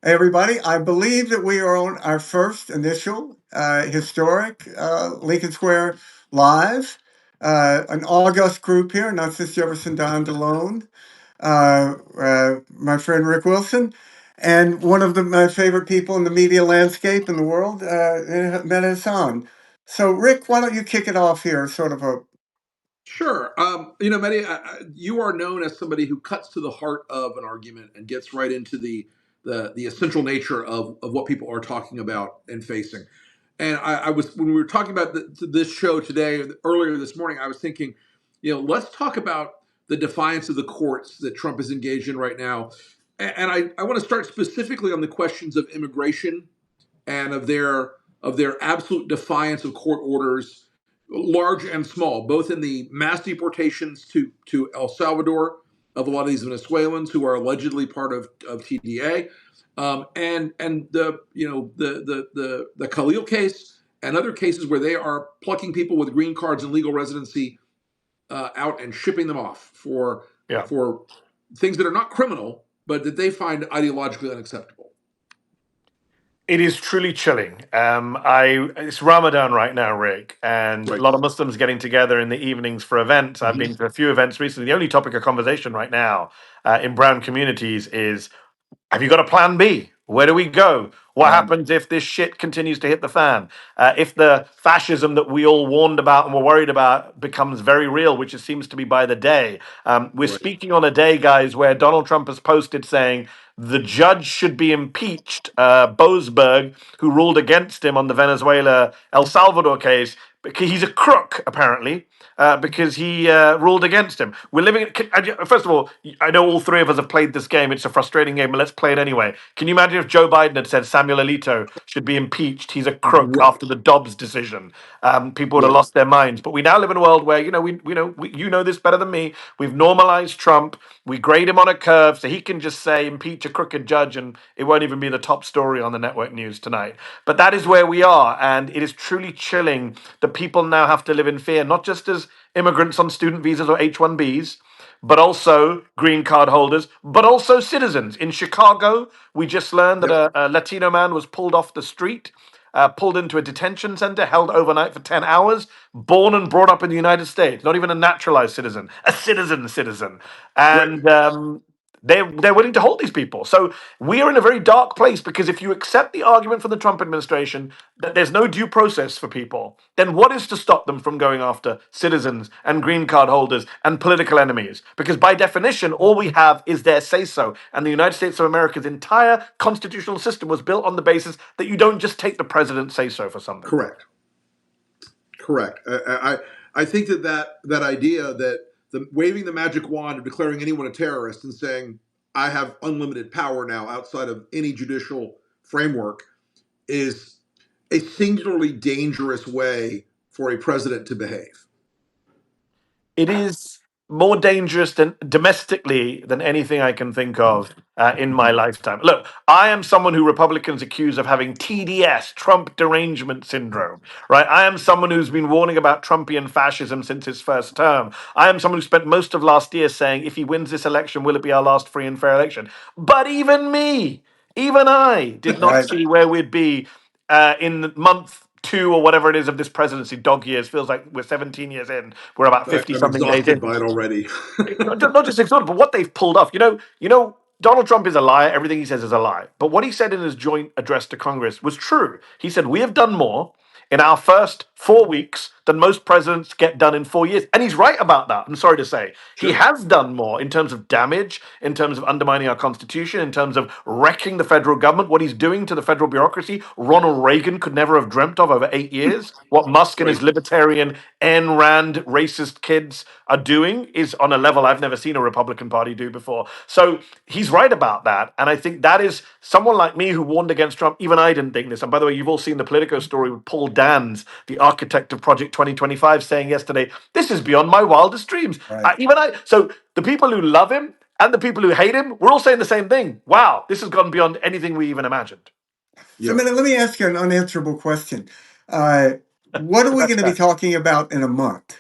Hey, everybody. I believe that we are on our first initial historic Lincoln Square Live. An august group here, not just Jefferson Donned alone. My friend Rick Wilson, and one of my favorite people in the media landscape in the world, Mehmet Hassan. So, Rick, why don't you kick it off here? Sort of a Sure. Mehdi, you are known as somebody who cuts to the heart of an argument and gets right into the essential nature of what people are talking about and facing. And I was when we were talking about this show today, earlier this morning, I was thinking, let's talk about the defiance of the courts that Trump is engaged in right now. And I want to start specifically on the questions of immigration and of their absolute defiance of court orders, large and small, both in the mass deportations to El Salvador of a lot of these Venezuelans who are allegedly part of TDA, and the Khalil case and other cases where they are plucking people with green cards and legal residency out and shipping them off Yeah. for things that are not criminal, but that they find ideologically unacceptable. It is truly chilling. It's Ramadan right now, Rick, and a Right. lot of Muslims getting together in the evenings for events. I've been to a few events recently. The only topic of conversation right now in brown communities is, have you got a plan B? Where do we go? What happens if this shit continues to hit the fan? If the fascism that we all warned about and were worried about becomes very real, which it seems to be by the day. We're Right. speaking on a day, guys, where Donald Trump has posted saying the judge should be impeached, Boasberg, who ruled against him on the Venezuela El Salvador case, because he's a crook, apparently. Because he ruled against him. We're living. First of all, I know all three of us have played this game. It's a frustrating game, but let's play it anyway. Can you imagine if Joe Biden had said Samuel Alito should be impeached? He's a crook Right. after the Dobbs decision. People would have Right. lost their minds. But we now live in a world where you know this better than me. We've normalized Trump. We grade him on a curve, so he can just say impeach a crooked judge, and it won't even be the top story on the network news tonight. But that is where we are, and it is truly chilling that people now have to live in fear, not just as immigrants on student visas or H-1Bs, but also green card holders, but also citizens. In Chicago, we just learned that Yep. a Latino man was pulled off the street, pulled into a detention center, held overnight for 10 hours, born and brought up in the United States, not even a naturalized citizen, a citizen. Right. And they're willing to hold these people. So we are in a very dark place, because if you accept the argument from the Trump administration that there's no due process for people, then what is to stop them from going after citizens and green card holders and political enemies? Because by definition, all we have is their say so. And the United States of America's entire constitutional system was built on the basis that you don't just take the president's say so for something. Correct. Correct. I think that idea that the waving the magic wand of declaring anyone a terrorist and saying I have unlimited power now outside of any judicial framework is a singularly dangerous way for a president to behave. It is more dangerous than domestically than anything I can think of in my lifetime. Look, I am someone who Republicans accuse of having TDS, Trump derangement syndrome, right? I am someone who's been warning about Trumpian fascism since his first term. I am someone who spent most of last year saying, if he wins this election, will it be our last free and fair election? But even me, even I did not right. see where we'd be in month two or whatever it is of this presidency. Dog years, feels like we're 17 years in. We're about 50 I'm something days exhausted in. by it already. Not just exhausted, but what they've pulled off. Donald Trump is a liar. Everything he says is a lie. But what he said in his joint address to Congress was true. He said, we have done more in our first 4 weeks than most presidents get done in 4 years. And he's right about that, I'm sorry to say. He Sure. has done more in terms of damage, in terms of undermining our Constitution, in terms of wrecking the federal government. What he's doing to the federal bureaucracy, Ronald Reagan could never have dreamt of over 8 years. What Musk and his Right. libertarian, Ayn Rand, racist kids are doing is on a level I've never seen a Republican Party do before. So he's right about that. And I think that is someone like me who warned against Trump. Even I didn't think this. And by the way, you've all seen the Politico story with Paul Dans, the architect of Project 2025, saying yesterday, this is beyond my wildest dreams. Right. So the people who love him and the people who hate him, we're all saying the same thing. Wow, this has gone beyond anything we even imagined. So, let me ask you an unanswerable question. What are we going to be talking about in a month?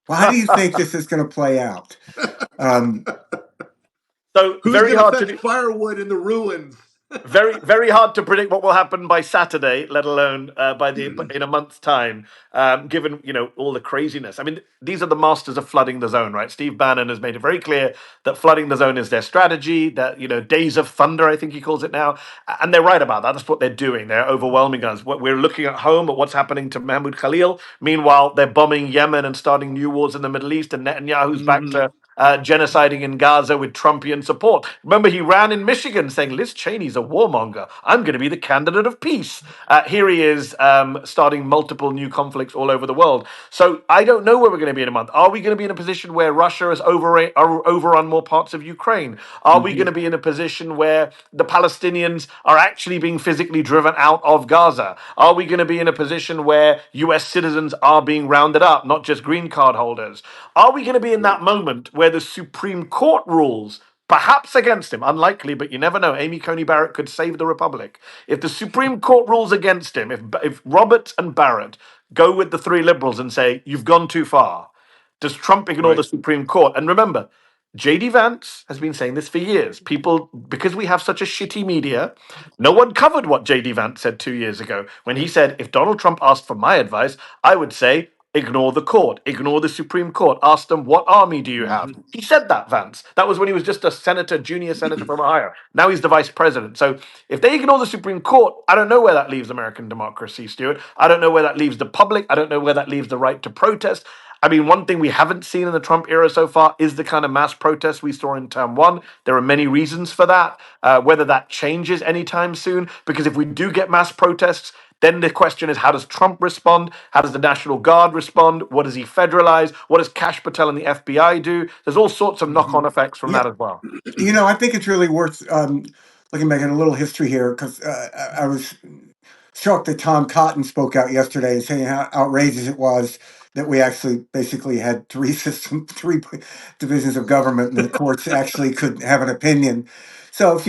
Well, how do you think this is going to play out? So Who's very going to hard to fetch do. firewood in the ruins? Very, very hard to predict what will happen by Saturday, let alone in a month's time. Given all the craziness. I mean, these are the masters of flooding the zone, right? Steve Bannon has made it very clear that flooding the zone is their strategy. That days of thunder, I think he calls it now, and they're right about that. That's what they're doing. They're overwhelming us. What we're looking at home at what's happening to Mahmoud Khalil. Meanwhile, they're bombing Yemen and starting new wars in the Middle East, and Netanyahu's back Mhm. to genociding in Gaza with Trumpian support. Remember, he ran in Michigan saying Liz Cheney's a warmonger. I'm going to be the candidate of peace. Here he is starting multiple new conflicts all over the world. So I don't know where we're going to be in a month. Are we going to be in a position where Russia has overrun more parts of Ukraine? Are we going Mhm. to be in a position where the Palestinians are actually being physically driven out of Gaza? Are we going to be in a position where US citizens are being rounded up, not just green card holders? Are we going to be in Right. that moment where the Supreme Court rules, perhaps against him, unlikely, but you never know? Amy Coney Barrett could save the Republic. If the Supreme Court rules against him, if Roberts and Barrett go with the three liberals and say, you've gone too far, does Trump ignore the Right. Supreme Court? And remember, JD Vance has been saying this for years. People, because we have such a shitty media, no one covered what JD Vance said 2 years ago when he said, if Donald Trump asked for my advice, I would say, ignore the court, ignore the Supreme Court, ask them, what army do you have? Mhm. He said that, Vance. That was when he was just a senator, junior senator from Ohio. Now he's the vice president. So if they ignore the Supreme Court, I don't know where that leaves American democracy, Stuart. I don't know where that leaves the public. I don't know where that leaves the right to protest. I mean, one thing we haven't seen in the Trump era so far is the kind of mass protests we saw in term one. There are many reasons for that. Whether that changes anytime soon, because if we do get mass protests, then the question is, how does Trump respond? How does the National Guard respond? What does he federalize? What does Kash Patel and the FBI do? There's all sorts of knock-on Mhm. effects from Yeah, that as well. I think it's really worth looking back at a little history here because I was shocked that Tom Cotton spoke out yesterday saying how outrageous it was that we actually basically had three divisions of government, and the courts actually could have an opinion. So if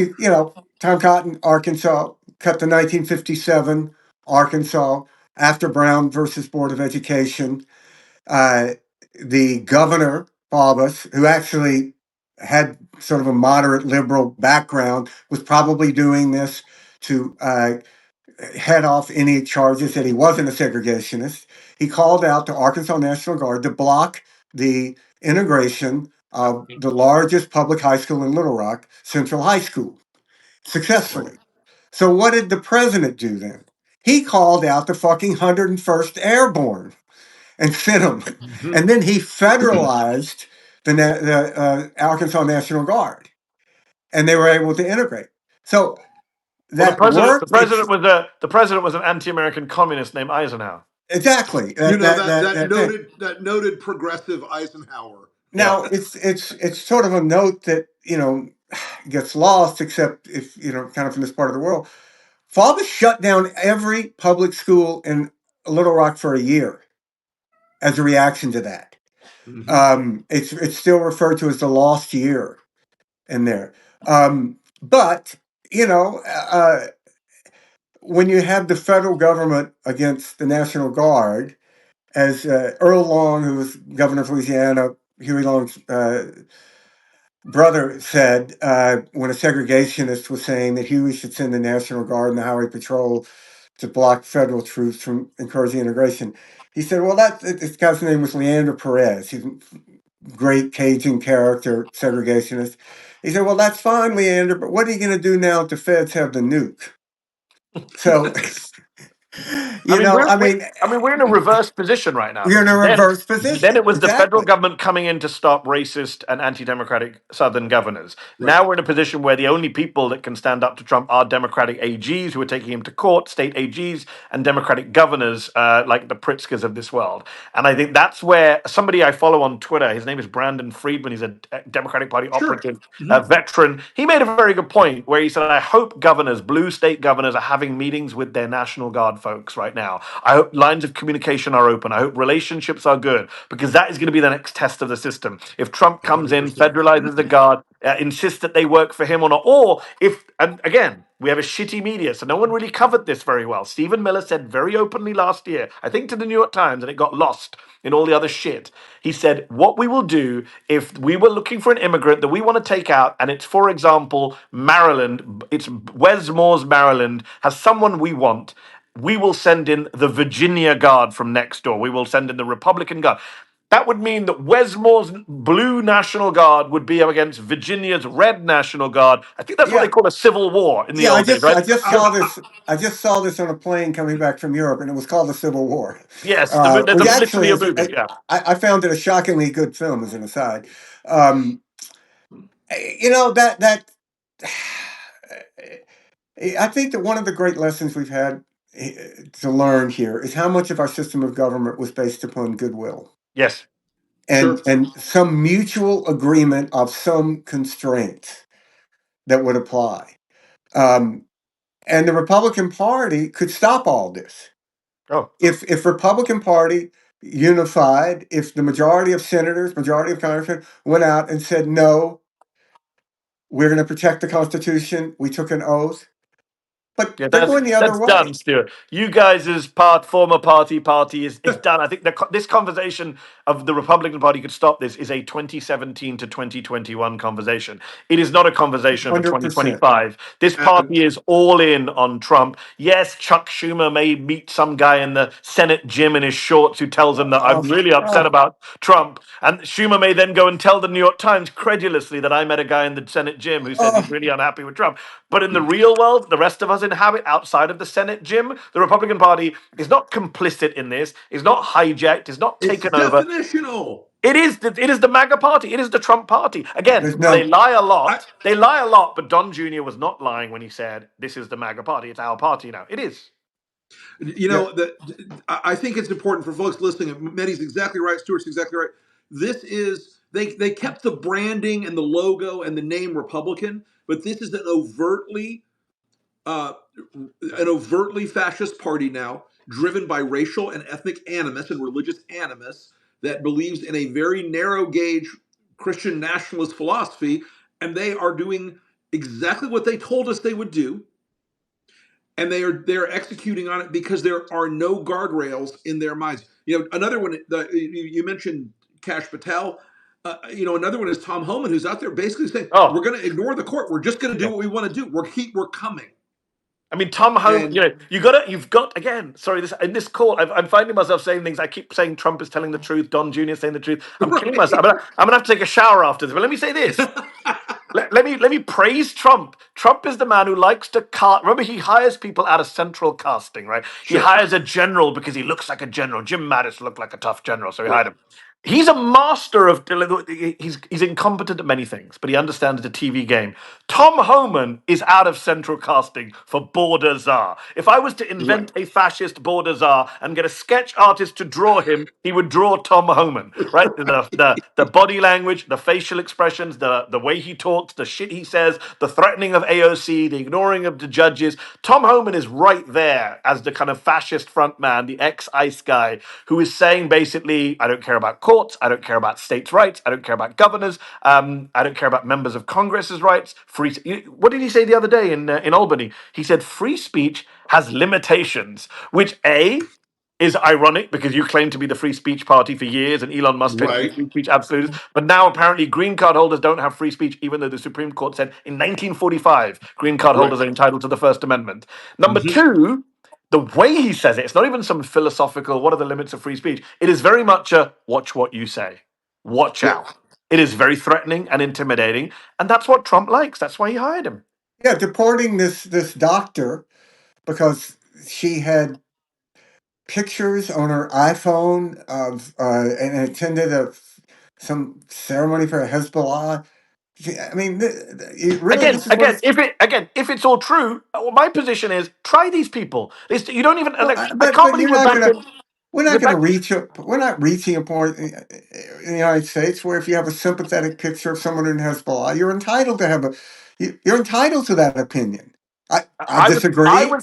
Tom Cotton, Arkansas, cut to 1957, Arkansas, after Brown versus Board of Education. Uh, the governor, Faubus, who actually had sort of a moderate liberal background, was probably doing this to head off any charges that he wasn't a segregationist. He called out the Arkansas National Guard to block the integration of the largest public high school in Little Rock, Central High School, Right. successfully. So what did the president do then? He called out the fucking 101st Airborne and sent them. Mhm. And then he federalized the Arkansas National Guard, and they were able to integrate. So Well, that worked. It's the president was an anti-American communist named Eisenhower. exactly You know that. that noted progressive Eisenhower. Yeah. Now it's sort of a note that gets lost, except if kind of from this part of the world. Faubus shut down every public school in Little Rock for a year as a reaction to that. Mhm. It's still referred to as the lost year in there. But you know, when you have the federal government against the National Guard, as Earl Long, who was governor of Louisiana, Huey Long's brother, said when a segregationist was saying that Huey should send the National Guard and the Highway Patrol to block federal troops from encouraging integration. He said, "Well, this guy's name was Leander Perez. He's a great Cajun character, segregationist." He said, "Well, that's fine, Leander, but what are you going to do now that the feds have the nuke?" So, I mean, I mean, we're in a reverse position right now you're in a because reverse then position. it was the federal Exactly. government coming in to stop racist and anti-democratic Southern governors. Right. Now we're in a position where the only people that can stand up to Trump are Democratic AGs who are taking him to court, state AGs, and Democratic governors like the Pritzkers of this world. And I think that's where somebody I follow on Twitter, his name is Brandon Friedman. He's a Democratic Party Sure. operative, Mhm. veteran. He made a very good point where he said, "I hope governors, blue state governors, are having meetings with their National Guard folks right now. I hope lines of communication are open. I hope relationships are good because that is going to be the next test of the system. If Trump comes in, 100%. federalizes the guard, insist that they work for him or not. Or if, and again, we have a shitty media, so no one really covered this very well. Stephen Miller said very openly last year, I think to the New York Times, and it got lost in all the other shit. He said, what we will do if we were looking for an immigrant that we want to take out, and it's, for example, Maryland, it's Wes Moore's Maryland, has someone we want, we will send in the Virginia Guard from next door. We will send in the Republican Guard. That would mean that Wesmore's blue National Guard would be up against Virginia's red National Guard. I think that's what they Yeah, call a civil war in the yeah. old days, right? I just saw this. I just saw this on a plane coming back from Europe, and it was called the Civil War, Yes, there's which literally actually a is. movie. Yeah. I found it a shockingly good film, as an aside. Um, you know that. I think that one of the great lessons we've had to learn here is how much of our system of government was based upon goodwill Yes. Sure. and some mutual agreement of some constraints that would apply. And the Republican Party could stop all this. Oh. If Republican Party unified, if the majority of senators, majority of congressmen went out and said, no, we're going to protect the Constitution, we took an oath, but Yeah, they're going the other that's done, way. Stuart. You guys' former party is done. I think this conversation of the Republican Party could stop this is a 2017 to 2021 conversation. It is not a conversation for 100%. 2025. This Uh, party is all in on Trump. Yes, Chuck Schumer may meet some guy in the Senate gym in his shorts who tells him that I'm really upset about Trump. And Schumer may then go and tell the New York Times credulously that I met a guy in the Senate gym who says he's really unhappy with Trump. But in the real world, the rest of us inhabit outside of the Senate gym. The Republican Party is not complicit in this, is not hijacked, is not it's taken over. definitional. It is the MAGA party. It is the Trump party. Again, There's they no, lie a lot. They lie a lot, but Don Jr. was not lying when he said, this is the MAGA party. It's our party now. It is. You know, I think it's important for folks listening. And Mehdi's exactly right. Stuart's exactly right. This is they kept the branding and the logo and the name Republican, but this is uh, an overtly fascist party now, driven by racial and ethnic animus and religious animus that believes in a very narrow gauge Christian nationalist philosophy, and they are doing exactly what they told us they would do, and they're executing on it because there are no guardrails in their minds. You know, another one. You mentioned Kash Patel. Another one is Tom Homan, who's out there basically saying, Oh, "We're going to ignore the court. We're just going to do yeah. what we want to do. We're coming." I mean, Tom Homan, And you've got again. Sorry, in this call, I'm finding myself saying things. I keep saying Trump is telling the truth. Don Jr. is saying the truth. I'm killing myself. I'm gonna have to take a shower after this. But let me say this. Let me praise Trump. Trump is the man who likes to cast. Remember, he hires people out of central casting, right? He Sure. hires a general because he looks like a general. Jim Mattis looked like a tough general, so he Right. hired him. He's a master of. He's incompetent at many things, but he understands the TV game. Tom Homan is out of central casting for Border Czar. If I was to invent a fascist Border Czar and get a sketch artist to draw him, he would draw Tom Homan, right? The body language, the facial expressions, the way he talks, the shit he says, the threatening of AOC, the ignoring of the judges. Tom Homan is right there as the kind of fascist front man, the ex-ICE guy, who is saying basically, I don't care about courts, I don't care about states' rights, I don't care about governors, I don't care about members of Congress's rights. What did he say the other day in Albany? He said free speech has limitations, which is ironic because you claim to be the free speech party for years, and Elon Musk claims to be Right. free speech absolutist. But now apparently green card holders don't have free speech, even though the Supreme Court said in 1945 green card holders are entitled to the First Amendment. Number two, the way he says it, it's not even some philosophical, what are the limits of free speech? It is very much a watch what you say. Watch Yeah. out. It is very threatening and intimidating. And that's what Trump likes. That's why he hired him. yeah, deporting this doctor because she had pictures on her iPhone of and attended some ceremony for Hezbollah. I mean, really, this is what it's. If it's all true, my position is try these people. You don't even. Well, Like, I but can't believe you're we're not back gonna. in. We're We're not going back. to We're not reaching a point in the United States where if you have a sympathetic picture of someone in Hezbollah, you're entitled to have you're entitled to that opinion. I disagree.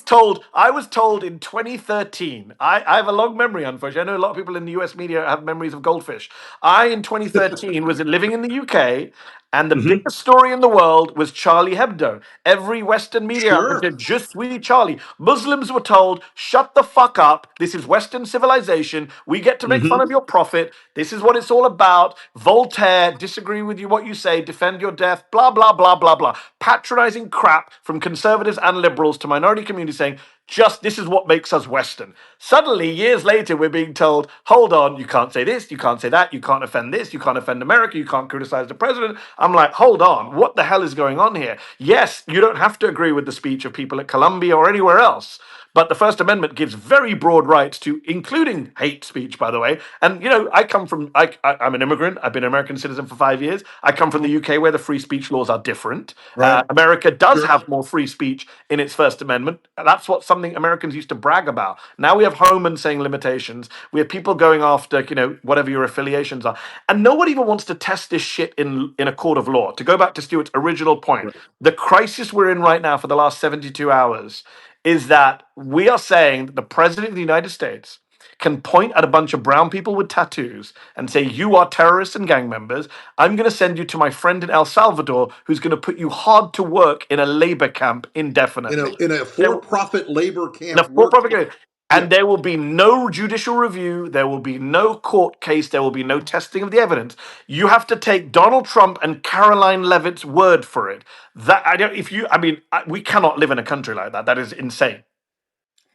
I was told in 2013. I have a long memory, unfortunately. I know a lot of people in the US media have memories of goldfish. I in 2013 was living in the UK, And the Hmm. biggest story in the world was Charlie Hebdo. Every Western media outlet Sure. said, Je suis Charlie. Muslims were told, shut the fuck up. This is Western civilization. We get to make Hmm. fun of your prophet. This is what it's all about. Voltaire, disagree with you what you say, defend your death, blah, blah, blah, blah, blah. Patronizing crap from conservatives and liberals to minority communities saying, just this is what makes us Western. Suddenly, years later, we're being told, hold on, you can't say this, you can't say that, you can't offend this, you can't offend America, you can't criticize the president. I'm like, hold on, what the hell is going on here? Yes, you don't have to agree with the speech of people at Columbia or anywhere else. But the First Amendment gives very broad rights to, including hate speech, by the way. And I come from, I'm an immigrant. I've been an American citizen for 5 years. I come from the UK, where the free speech laws are different. Right. America does Sure. have more free speech in its First Amendment. That's what something Americans used to brag about. Now we have Homan saying limitations. We have people going after, whatever your affiliations are, and no one even wants to test this shit in a court of law. To go back to Stuart's original point, Right. the crisis we're in right now for the last 72 hours is that we are saying that the president of the United States can point at a bunch of brown people with tattoos and say, you are terrorists and gang members. I'm going to send you to my friend in El Salvador who's going to put you hard to work in a labor camp indefinitely. In a for-profit labor In a camp work for-profit camp. case. Yeah. And there will be no judicial review. There will be no court case. There will be no testing of the evidence. You have to take Donald Trump and Caroline Levitt's word for it. That I don't. If you, I mean, we cannot live in a country like that. That is insane.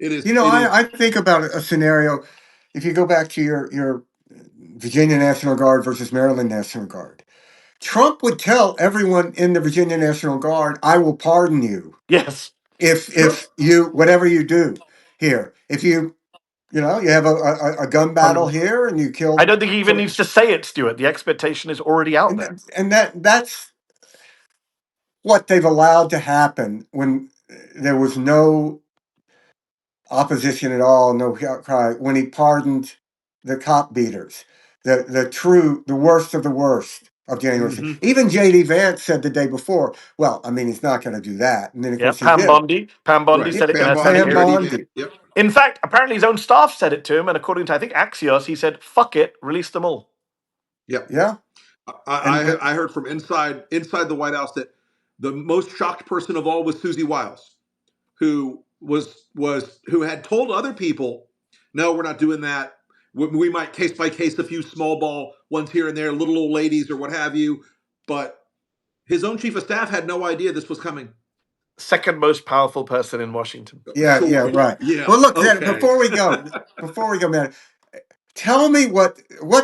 It is. You know, It is. I think about a scenario. If you go back to your Virginia National Guard versus Maryland National Guard, Trump would tell everyone in the Virginia National Guard, "I will pardon you Yes. Sure. if you whatever you do here. If you have a gun battle 100%. here and you I kill don't think he even needs to say it, Stuart. The expectation is already out there. and that's what they've allowed to happen when there was no opposition at all, no outcry, when he pardoned the cop beaters, the worst of the worst of January 6th. Hmm. Even J.D. Vance said the day before, well, I mean, he's not going to do that. And then, of Yeah, course, he did. Pam Bondi Right. Yeah, said it in Pam her Bondi, Senate Pam hearing. J.D. Vance. Bondi. Yep. In fact, apparently his own staff said it to him, and according to I think Axios, he said, "Fuck it, release them all." Yep. Yeah. And I heard from inside the White House that the most shocked person of all was Susie Wiles, who had told other people, no, we're not doing that. We might case by case a few small ball ones here and there, little old ladies or what have you, but his own chief of staff had no idea this was coming. Second most powerful person in Washington. yeah, So right. yeah, Well, look, okay. before we go, man, tell me what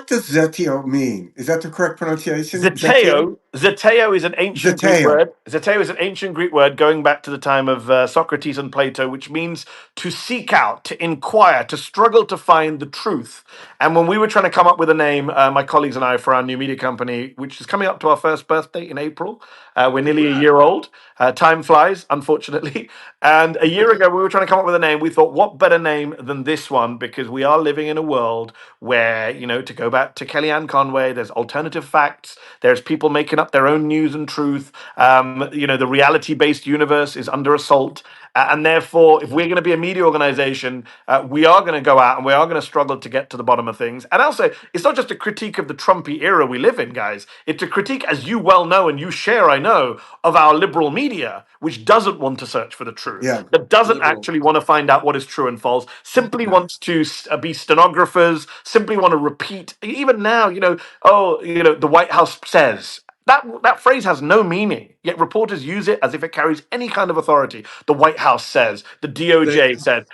does Zetio mean? Is that the correct pronunciation? Zetio? Zeteo is an ancient Greek Zeteo. word. Zeteo is an ancient Greek word going back to the time of Socrates and Plato, which means to seek out, to inquire, to struggle to find the truth. And when we were trying to come up with a name, my colleagues and I, for our new media company, which is coming up to our first birthday in April, we're nearly a year old. Time flies, unfortunately. And a year ago, we were trying to come up with a name. We thought, what better name than this one? Because we are living in a world where, to go back to Kellyanne Conway, there's alternative facts, there's people making up their own news and truth. The reality-based universe is under assault. And therefore, if we're going to be a media organization, we are going to go out and we are going to struggle to get to the bottom of things. And also, it's not just a critique of the Trumpy era we live in, guys. It's a critique, as you well know and you share, I know, of our liberal media, which doesn't want to search for the truth, Yeah. that doesn't Liberal. actually want to find out what is true and false, simply No. wants to be stenographers, simply want to repeat. Even now, the White House says. That phrase has no meaning, yet reporters use it as if it carries any kind of authority. The White House says, the DOJ said.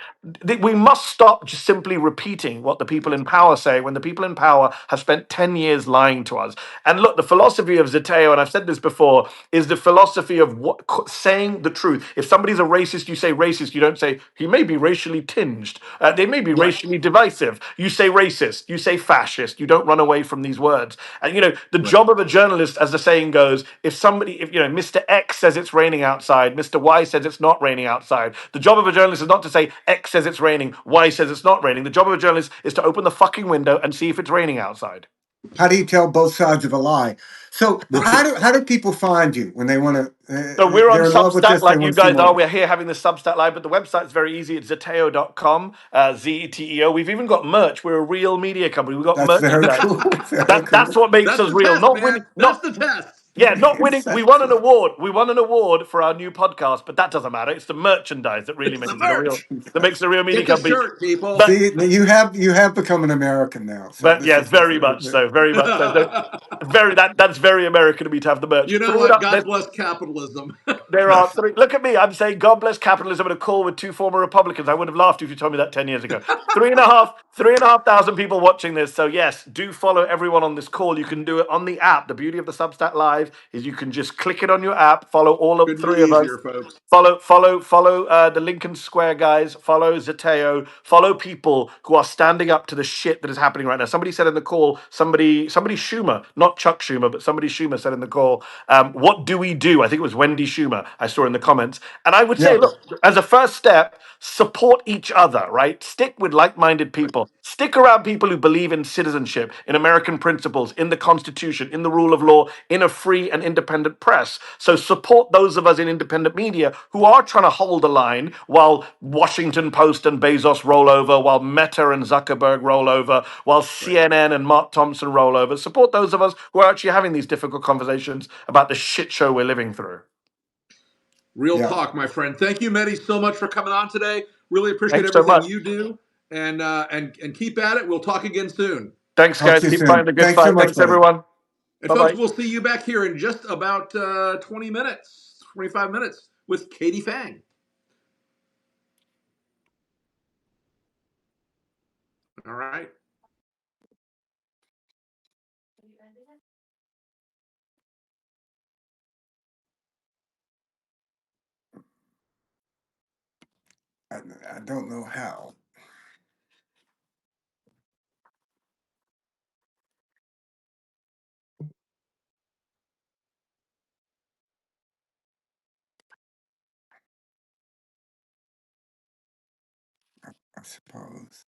We must stop just simply repeating what the people in power say when the people in power have spent 10 years lying to us. And look, the philosophy of Zeteo, and I've said this before, is the philosophy of saying the truth. If somebody's a racist, you say racist. You don't say, he may be racially tinged. They may be racially divisive. You say racist. You say fascist. You don't run away from these words. And, the job of a journalist, as the saying goes, if Mr. X says it's raining outside, Mr. Y says it's not raining outside, the job of a journalist is not to say X says it's raining, Y says it's not raining. The job of a journalist is to open the fucking window and see if it's raining outside. How do you tell both sides of a lie? So how do people find you when they want to? So we're on They're in love with Substack this. They like you want to see guys are. more. We're here having the Substack live, but the website's very easy. It's zeteo.com, Zeteo. We've even got merch. We're a real media company. We've got That's very merchandise. cool. Very That's cool. what makes That's us the real. test, Not man. winning, That's not the test. Yeah, not winning. We won an Exactly. award. We won an award for our new podcast, but that doesn't matter. It's the merchandise that really It's the makes it a real, merch. that makes it a real media Get the company. shirt, people. But See, you have become an American now. So but this yes, is this. very much so. Very much so. So very that's very American of me to have the merch. You know Threw it what? up. God bless capitalism. There are three. Look at me. I'm saying God bless capitalism in a call with two former Republicans. I would have laughed if you told me that 10 years ago. 3,500 people watching this. So yes, do follow everyone on this call. You can do it on the app. The beauty of the Substack Live is you can just click it on your app, follow all of Couldn't be three of us. easier, folks. Follow the Lincoln Square guys. Follow Zateo. Follow people who are standing up to the shit that is happening right now. Somebody said in the call. Somebody Schumer, not Chuck Schumer, but somebody Schumer said in the call. What do we do? I think it was Wendy Schumer. I saw in the comments, and I would say, Yeah. look, as a first step, support each other. Right? Stick with like-minded people. Stick around people who believe in citizenship, in American principles, in the Constitution, in the rule of law, in a free and independent press. So support those of us in independent media who are trying to hold the line while Washington Post and Bezos roll over, while Meta and Zuckerberg roll over, while Right. CNN and Mark Thompson roll over. Support those of us who are actually having these difficult conversations about the shit show we're living through. Real Yeah. talk, my friend. Thank you, Mehdi, so much for coming on today. Really appreciate Thanks so everything much. you do, and keep at it. We'll talk again soon. Thanks, Talk guys. to you Keep fighting soon. the good Thanks so fight. much, Thanks, buddy. everyone. And Bye folks, bye. we'll see you back here in just about 20 minutes, 25 minutes with Katie Fang. All right. I, I don't know how. I suppose.